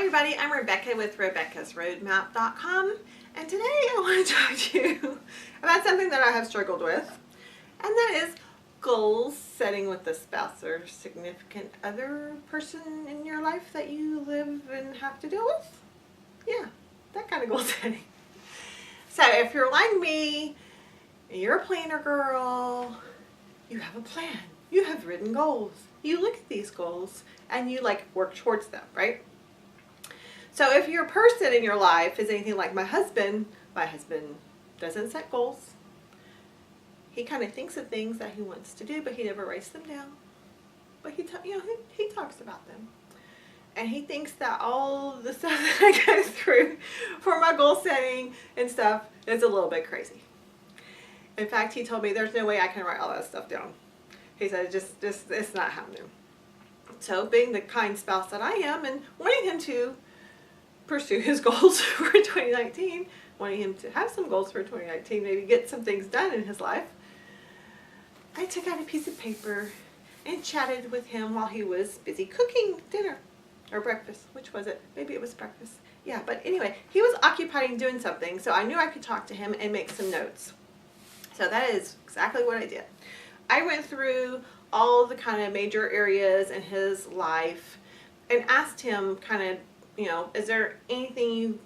everybody, I'm Rebecca with RebeccasRoadmap.com, and today I want to talk to you about something that I have struggled with, and that is goal setting with a spouse or significant other person in your life that you live and have to deal with. Yeah, that kind of goal setting. So if you're like me, you're a planner girl, you have a plan, you have written goals, you look at these goals and you work towards them, right? So if your person in your life is anything like my husband doesn't set goals. He kind of thinks of things that he wants to do, but he never writes them down. But he talks about them. And he thinks that all the stuff that I go through for my goal setting and stuff is a little bit crazy. In fact, he told me there's no way I can write all that stuff down. He said it's not happening. So being the kind spouse that I am and wanting him to pursue his goals for 2019, wanting him to have some goals for 2019, maybe get some things done in his life, I took out a piece of paper and chatted with him while he was busy cooking dinner or breakfast. Which was it? Maybe it was breakfast. Yeah, but anyway, he was occupied doing something, so I knew I could talk to him and make some notes. So that is exactly what I did. I went through all the kind of major areas in his life and asked him kind of, is there anything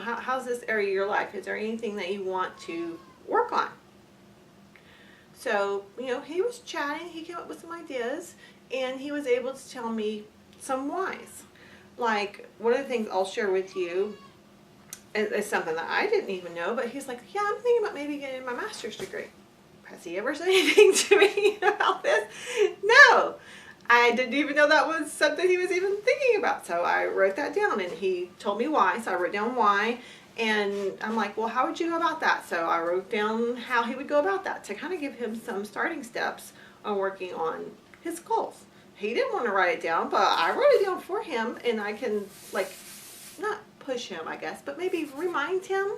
how's this area of your life? Is there anything that you want to work on? So, he was chatting, he came up with some ideas, and he was able to tell me some whys. Like, one of the things I'll share with you is something that I didn't even know, but he's like, yeah, I'm thinking about maybe getting my master's degree. Has he ever said anything to me about this? No. I didn't even know that was something he was even thinking about. So I wrote that down and he told me why. So I wrote down why. And I'm like, well, how would you go about that? So I wrote down how he would go about that to kind of give him some starting steps on working on his goals. He didn't want to write it down, but I wrote it down for him, and I can not push him, I guess, but maybe remind him.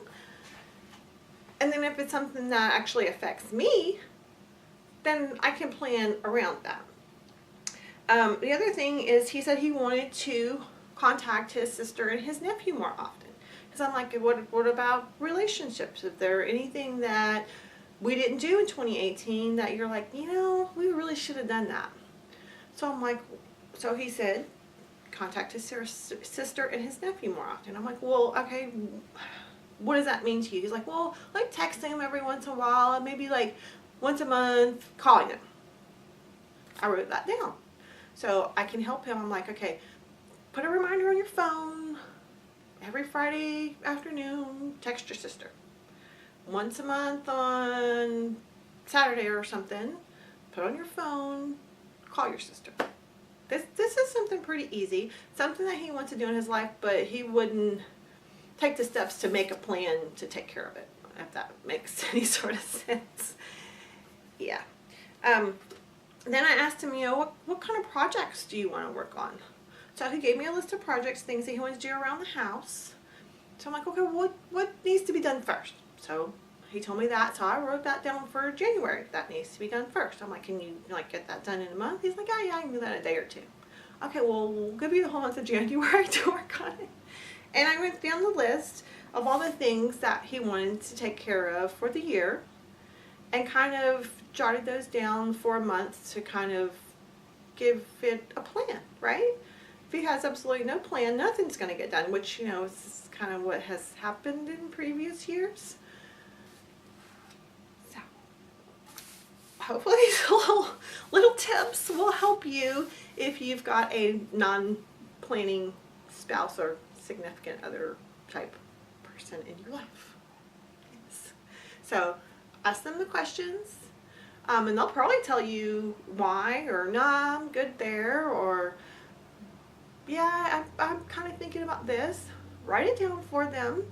And then if it's something that actually affects me, then I can plan around that. The other thing is he said he wanted to contact his sister and his nephew more often. Because I'm like, what about relationships? If there anything that we didn't do in 2018 that you're like, we really should have done that. So I'm like, so he said, contact his sister and his nephew more often. I'm like, well, okay, what does that mean to you? He's like, well, texting him every once in a while, and maybe once a month, calling him. I wrote that down. So I can help him. I'm like, okay, put a reminder on your phone. Every Friday afternoon, text your sister. Once a month on Saturday or something, put on your phone, call your sister. This is something pretty easy, something that he wants to do in his life, but he wouldn't take the steps to make a plan to take care of it, if that makes any sort of sense. Yeah. Then I asked him, what kind of projects do you want to work on? So he gave me a list of projects, things that he wanted to do around the house. So I'm like, okay, what needs to be done first? So he told me that, so I wrote that down for January. That needs to be done first. I'm like, can you get that done in a month? He's like, yeah, I can do that in a day or two. Okay, well, we'll give you the whole month of January to work on it. And I went down the list of all the things that he wanted to take care of for the year and kind of jotted those down for a month to kind of give it a plan, right? If he has absolutely no plan, nothing's going to get done, which, is kind of what has happened in previous years. So, hopefully these little tips will help you if you've got a non-planning spouse or significant other type person in your life. Yes. So ask them the questions, and they'll probably tell you why, or nah, I'm good there, or yeah, I'm kind of thinking about this. Write it down for them.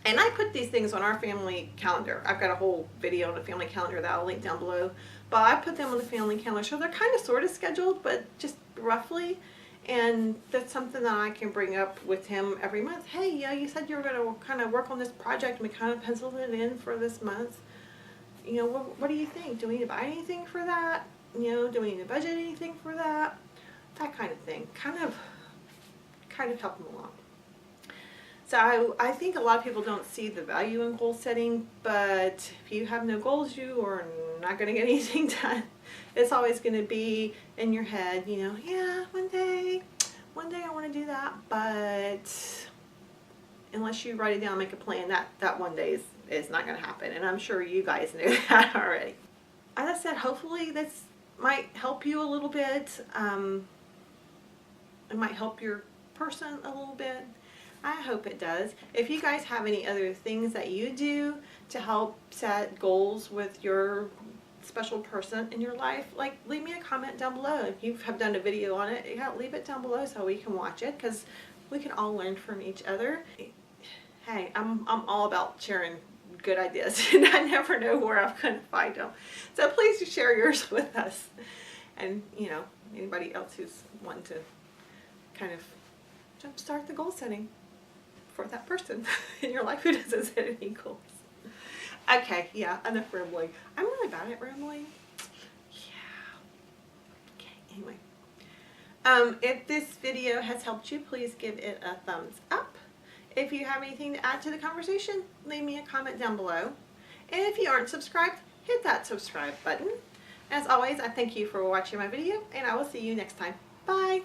And I put these things on our family calendar. I've got a whole video on the family calendar that I'll link down below, but I put them on the family calendar, so they're kind of sort of scheduled, but just roughly. And that's something that I can bring up with him every month. Hey, you said you were going to kind of work on this project, and we kind of penciled it in for this month. What do you think? Do we need to buy anything for that? Do we need to budget anything for that? That kind of thing. Kind of help him along. So I think a lot of people don't see the value in goal setting, but if you have no goals, you are not going to get anything done. It's always going to be in your head, you know, yeah, one day I want to do that, but unless you write it down, make a plan, that one day is not going to happen. And I'm sure you guys know that already. As I said, hopefully this might help you a little bit. It might help your person a little bit. I hope it does. If you guys have any other things that you do to help set goals with your special person in your life, like leave me a comment down below. If you have done a video on it, yeah, leave it down below so we can watch it, because we can all learn from each other. Hey, I'm all about sharing good ideas, and I never know where I'm going to find them. So please share yours with us, and you know, anybody else who's wanting to kind of jumpstart the goal setting for that person in your life who doesn't set any goals. Okay, yeah, enough rambling. I'm really bad at rambling. Yeah. Okay, anyway. If this video has helped you, please give it a thumbs up. If you have anything to add to the conversation, leave me a comment down below. And if you aren't subscribed, hit that subscribe button. As always, I thank you for watching my video, and I will see you next time. Bye!